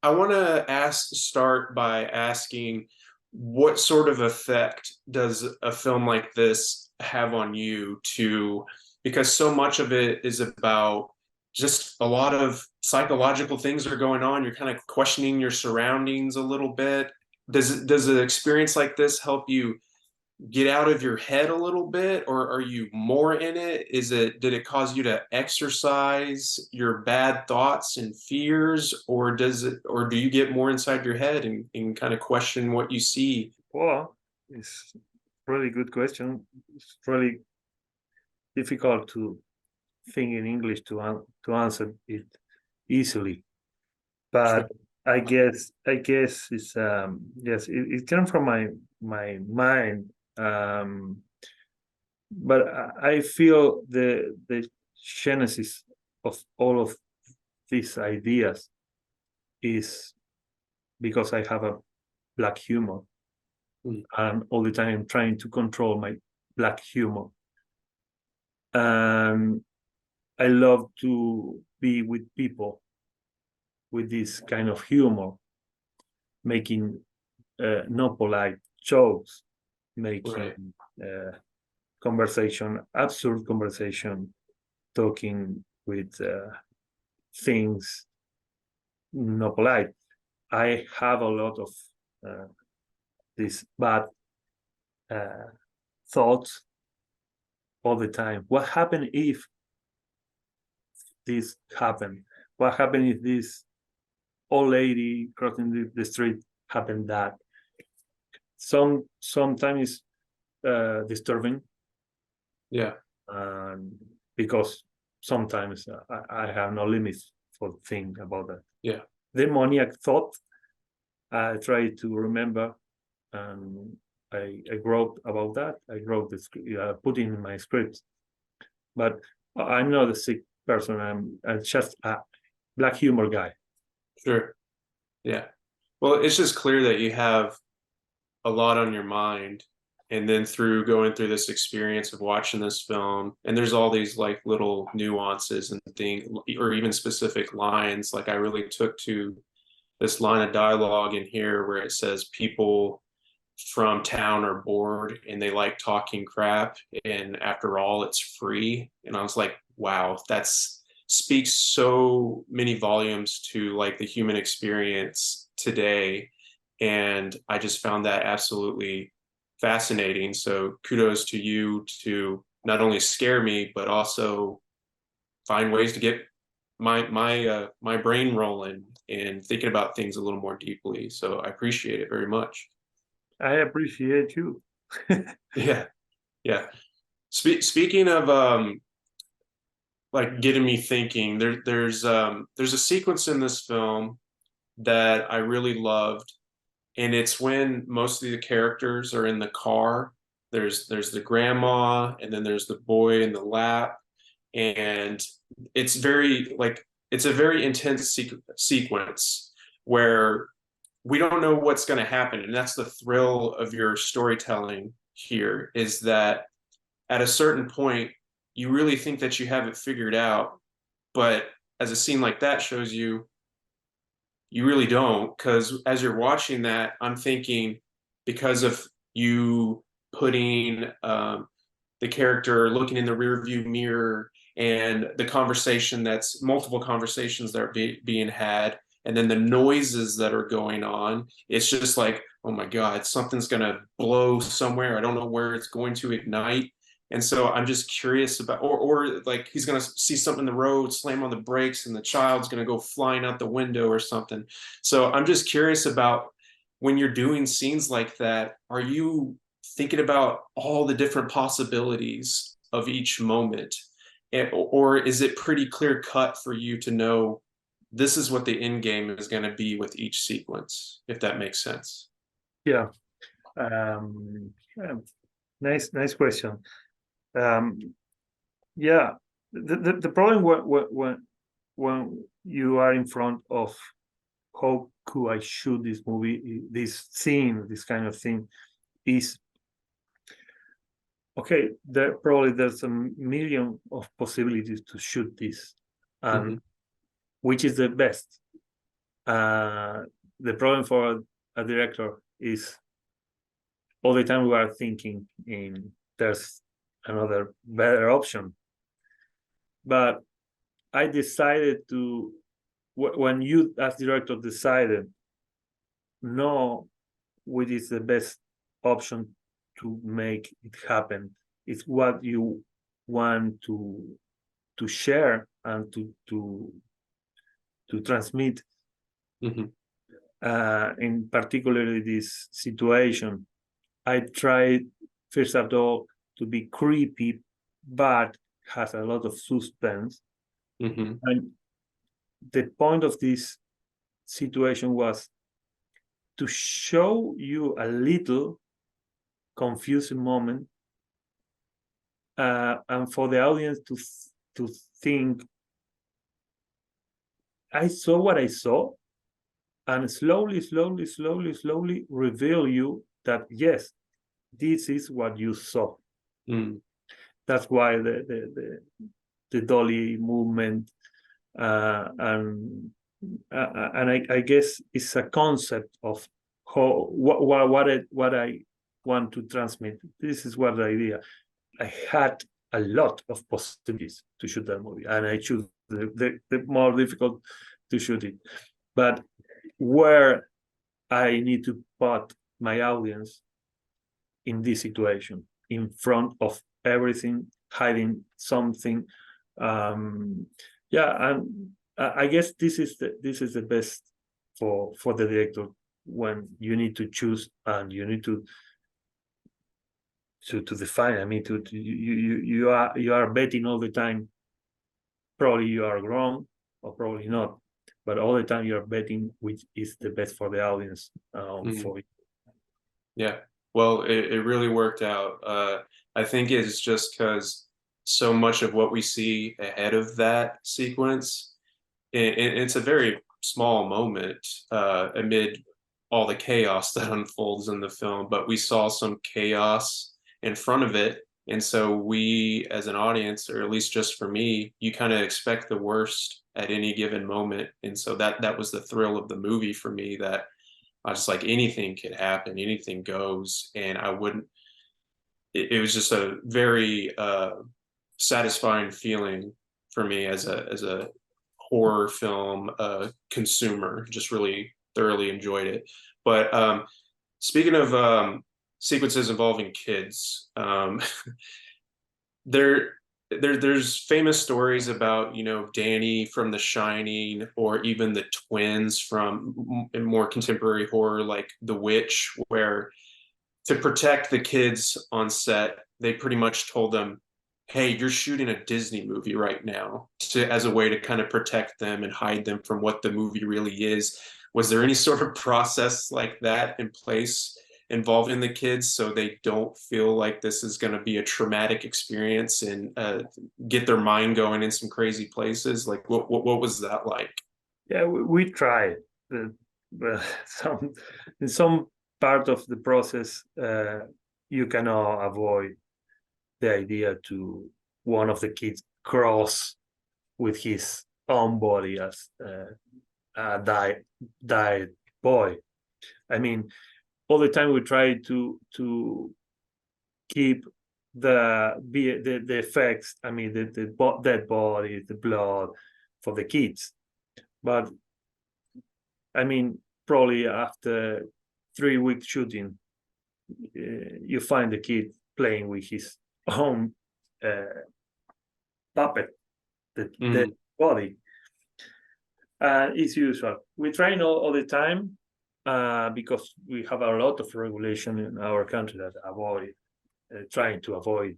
I want to start by asking, what sort of effect does a film like this have on you because so much of it is about just a lot of psychological things are going on. You're kind of questioning your surroundings a little bit. Does an experience like this help you get out of your head a little bit, or are you more in it? Did it cause you to exercise your bad thoughts and fears, or do you get more inside your head and kind of question what you see? Well, it's a really good question. It's really difficult to think in English to answer it easily, but I guess it's yes, it came from my mind. But I feel the genesis of all of these ideas is because I have a black humor, and all the time I'm trying to control my black humor. And I love to be with people with this kind of humor, making no polite jokes, making conversation, absurd conversation, talking with things not polite. I have a lot of these bad thoughts all the time. What happened if this happened? What happened if this old lady crossing the street happened that? Sometimes disturbing. Yeah. Because sometimes I have no limits for thinking about that. Yeah. Demoniac thought, I try to remember, and I wrote about that. I wrote the script, put in my scripts. But I'm not a sick person. I'm just a black humor guy. Sure. Yeah. Well, it's just clear that you have a lot on your mind, and then through going through this experience of watching this film, and there's all these like little nuances and things, or even specific lines. Like I really took to this line of dialogue in here where it says people from town are bored and they like talking crap, and after all it's free. And I was like, wow, that's speaks so many volumes to like the human experience today. And I just found that absolutely fascinating. So kudos to you to not only scare me, but also find ways to get my brain rolling and thinking about things a little more deeply. So I appreciate it very much. I appreciate you. Yeah. Speaking of like getting me thinking, there's a sequence in this film that I really loved, and it's when most of the characters are in the car. There's the grandma, and then there's the boy in the lap, and it's a very intense sequence where we don't know what's going to happen. And that's the thrill of your storytelling here, is that at a certain point, you really think that you have it figured out. But as a scene like that shows you, you really don't. Because as you're watching that, I'm thinking, because of you putting the character looking in the rearview mirror, and the conversation, that's multiple conversations that are being had, and then the noises that are going on, it's just like, oh my God, something's going to blow somewhere. I don't know where it's going to ignite. And so I'm just curious about, or like he's going to see something in the road, slam on the brakes, and the child's going to go flying out the window or something. So I'm just curious about, when you're doing scenes like that, are you thinking about all the different possibilities of each moment? Or is it pretty clear cut for you to know this is what the end game is going to be with each sequence, if that makes sense? Yeah. Nice question. Yeah, the problem when you are in front of how could I shoot this movie, this scene, this kind of thing, is okay. There's a million of possibilities to shoot this, and which is the best. the problem for a director is all the time we are thinking in there's another better option. But I decided to, when you as director decided, no, which is the best option to make it happen. It's what you want to share and to transmit. In particularly this situation, I tried first of all to be creepy, but has a lot of suspense. And the point of this situation was to show you a little confusing moment, and for the audience to think, I saw what I saw, and slowly reveal you that yes, this is what you saw. That's why the dolly movement, and I guess it's a concept of how what I want to transmit. This is what the idea. I had a lot of possibilities to shoot that movie, and I choose the more difficult to shoot it. But where I need to put my audience in this situation, in front of everything, hiding something. And I guess this is the best for the director, when you need to choose and you need to define. I mean, you are betting all the time. Probably you are wrong, or probably not, but all the time you are betting which is the best for the audience. For it. Yeah, well, it really worked out. I think it's just because so much of what we see ahead of that sequence, it's a very small moment amid all the chaos that unfolds in the film, but we saw some chaos in front of it. And so we, as an audience, or at least just for me, you kind of expect the worst at any given moment. And so that was the thrill of the movie for me, that I was like, anything could happen, anything goes. And I wouldn't, it was just a very satisfying feeling for me as a horror film consumer. Just really thoroughly enjoyed it. But speaking of sequences involving kids, there's famous stories about, Danny from The Shining, or even the twins from more contemporary horror like The Witch, where to protect the kids on set, they pretty much told them, hey, you're shooting a Disney movie right now, as a way to kind of protect them and hide them from what the movie really is. Was there any sort of process like that in place involving the kids, so they don't feel like this is going to be a traumatic experience and get their mind going in some crazy places? Like, what was that like? Yeah, we tried. In some part of the process, you cannot avoid the idea to one of the kids cross with his own body as a died boy. I mean, all the time we try to keep the effects. I mean, the dead body, the blood for the kids. But I mean, probably after 3 weeks shooting, you find the kid playing with his own puppet, the body. It's usual. We try all the time, because we have a lot of regulation in our country that avoid trying to avoid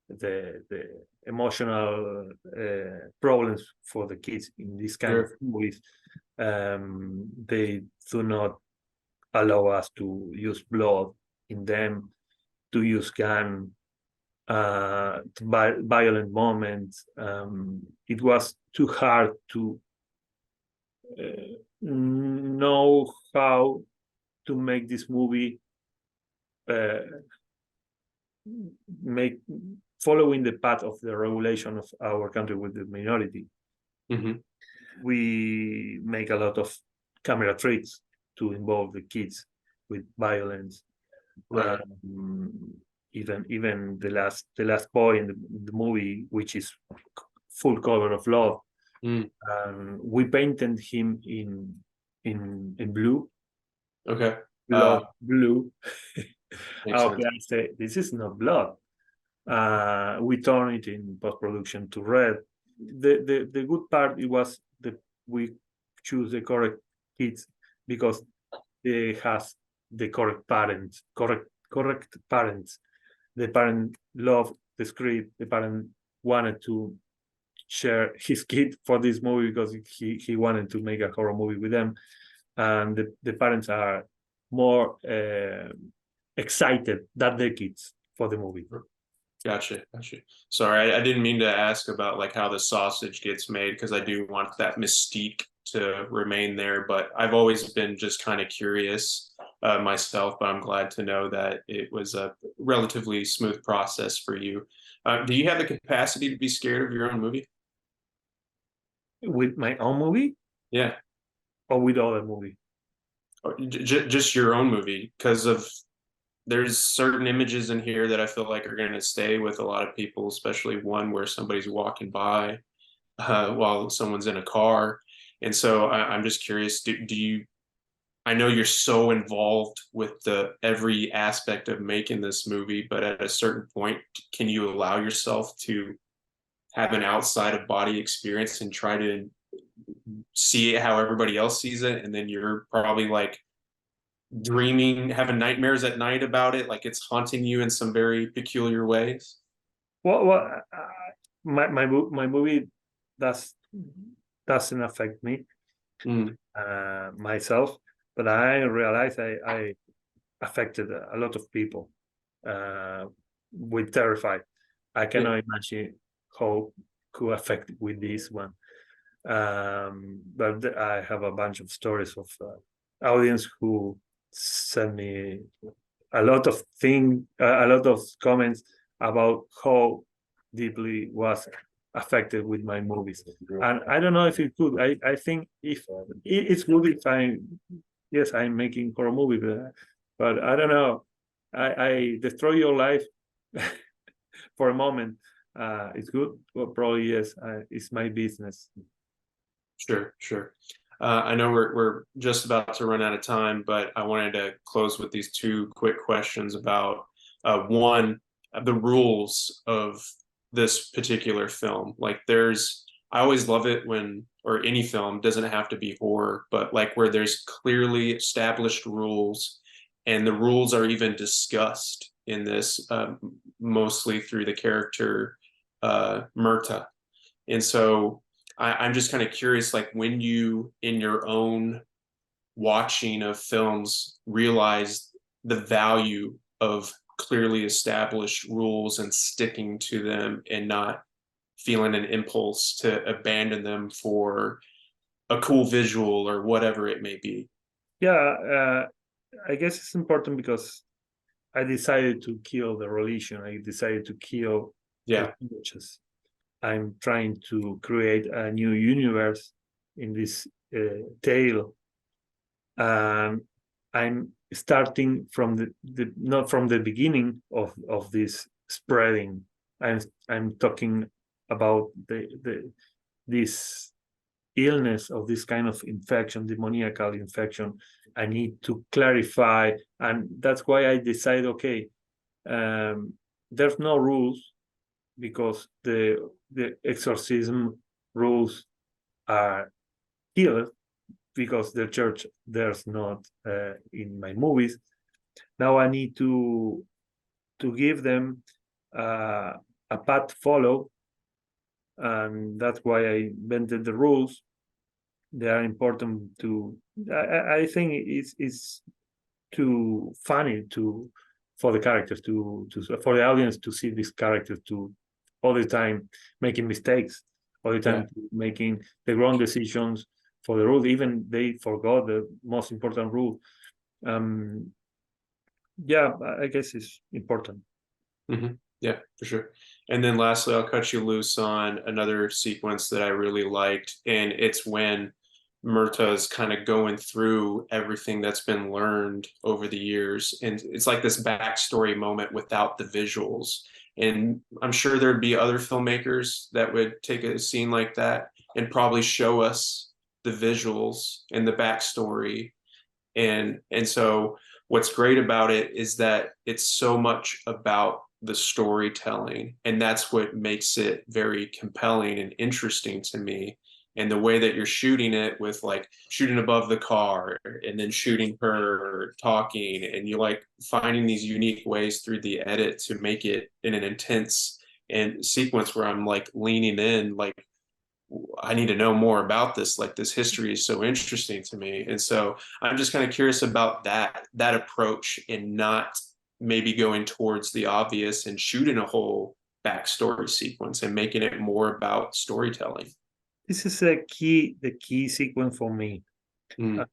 the emotional problems for the kids in this kind of movies. They do not allow us to use blood in them, to use gun, violent moments. It was too hard to know how to make this movie following the path of the regulation of our country with the minority. We make a lot of camera tricks to involve the kids with violence. Right. Even the last boy in the movie, which is full color of love, we painted him in blue. Okay. Love blue. Makes Okay, sense. I say this is not blood. We turn it in post-production to red. The good part it was that we choose the correct kids because they has the correct parents. The parent loved the script. The parent wanted to share his kid for this movie because he wanted to make a horror movie with them, and the parents are more excited than their kids for the movie. Gotcha. Sorry, I didn't mean to ask about like how the sausage gets made because I do want that mystique to remain there, but I've always been just kind of curious myself, but I'm glad to know that it was a relatively smooth process for you. Do you have the capacity to be scared of your own movie? With my own movie? Yeah. Or with other movie? Or just your own movie, because of there's certain images in here that I feel like are going to stay with a lot of people, especially one where somebody's walking by while someone's in a car. And so I'm just curious, do you, I know you're so involved with every aspect of making this movie, but at a certain point, can you allow yourself to have an outside of body experience and try to see it how everybody else sees it? And then you're probably like dreaming, having nightmares at night about it, like it's haunting you in some very peculiar ways. Well, my movie doesn't affect me myself, but I realize I affected a lot of people with Terrified. I cannot imagine how could affect with this one. But I have a bunch of stories of audience who send me a lot of comments about how deeply was affected with my movies. And I don't know if it could. I think if it's good if I'm making horror movie, but I don't know. I destroy your life for a moment. It's good. Well, probably yes. It's my business. Sure. I know we're just about to run out of time, but I wanted to close with these two quick questions about one, the rules of this particular film. Like I always love it when, or any film doesn't have to be horror, but like where there's clearly established rules and the rules are even discussed in this, mostly through the character Murta. And so I'm just kind of curious, like when you, in your own watching of films, realize the value of clearly established rules and sticking to them and not feeling an impulse to abandon them for a cool visual or whatever it may be. Yeah, I guess it's important because I decided to kill the religion. I decided to kill the churches. I'm trying to create a new universe in this tale. I'm starting from the not from the beginning of this spreading. I'm talking about this illness of this kind of infection, demoniacal infection. I need to clarify, and that's why I decided, okay, there's no rules because the exorcism rules are killed because the church there's not in my movies. Now I need to give them a path to follow, and that's why I invented the rules. They are important to. I think it's too funny for the characters to for the audience to see these characters to all the time making mistakes, all the time making the wrong decisions for the rule. Even they forgot the most important rule. Yeah, I guess it's important. Yeah, for sure. And then lastly, I'll cut you loose on another sequence that I really liked, and it's when Murta is kind of going through everything that's been learned over the years. And it's like this backstory moment without the visuals. And I'm sure there'd be other filmmakers that would take a scene like that and probably show us the visuals and the backstory. And so what's great about it is that it's so much about the storytelling, and that's what makes it very compelling and interesting to me. And the way that you're shooting it, with like shooting above the car and then shooting her talking, and you like finding these unique ways through the edit to make it in an intense and sequence where I'm like leaning in, like I need to know more about this. Like this history is so interesting to me. And so I'm just kind of curious about that approach, and not maybe going towards the obvious and shooting a whole backstory sequence and making it more about storytelling. This is the key sequence for me. Mm.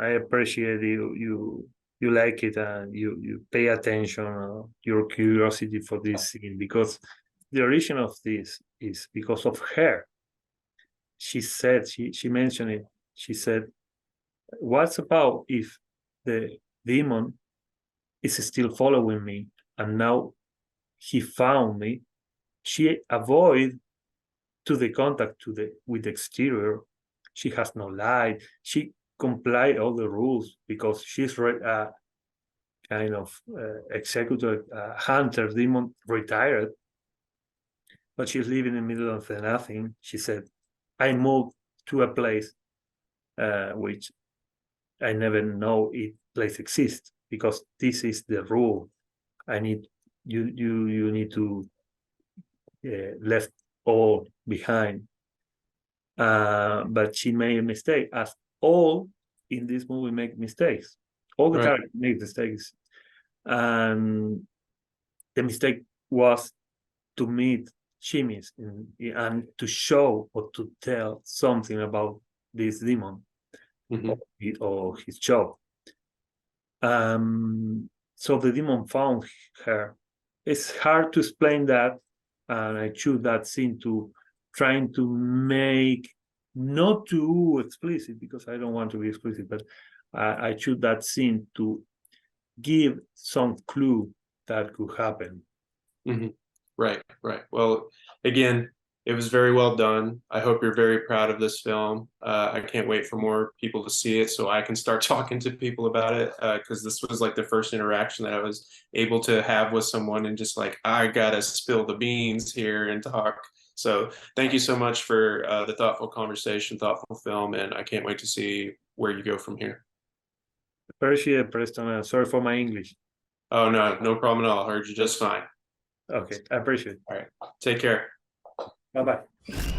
I appreciate you like it, and you pay attention, your curiosity for this scene, because the origin of this is because of her. She said, she mentioned it. She said, "What's about if the demon is still following me, and now he found me?" She avoid to the contact with the exterior. She has no light. She complied all the rules because she's a kind of executor, hunter, demon, retired, but she's living in the middle of the nothing. She said, "I moved to a place which I never know if place exists, because this is the rule. I need you need to left all behind." But she made a mistake, as all in this movie make mistakes. All the characters make mistakes, and the mistake was to meet Chimis and to show or to tell something about this demon, or his job. So the demon found her. It's hard to explain that, and I choose that scene to trying to make not too explicit, because I don't want to be explicit, but I choose that scene to give some clue that could happen. Right. Well, again, it was very well done. I hope you're very proud of this film. I can't wait for more people to see it so I can start talking to people about it, because this was like the first interaction that I was able to have with someone, and just like, I gotta spill the beans here and talk. So thank you so much for the thoughtful conversation, thoughtful film, and I can't wait to see where you go from here. Appreciate it, Preston. Sorry for my English. Oh, no problem at all. I heard you just fine. Okay, I appreciate it. All right. Take care. Bye-bye.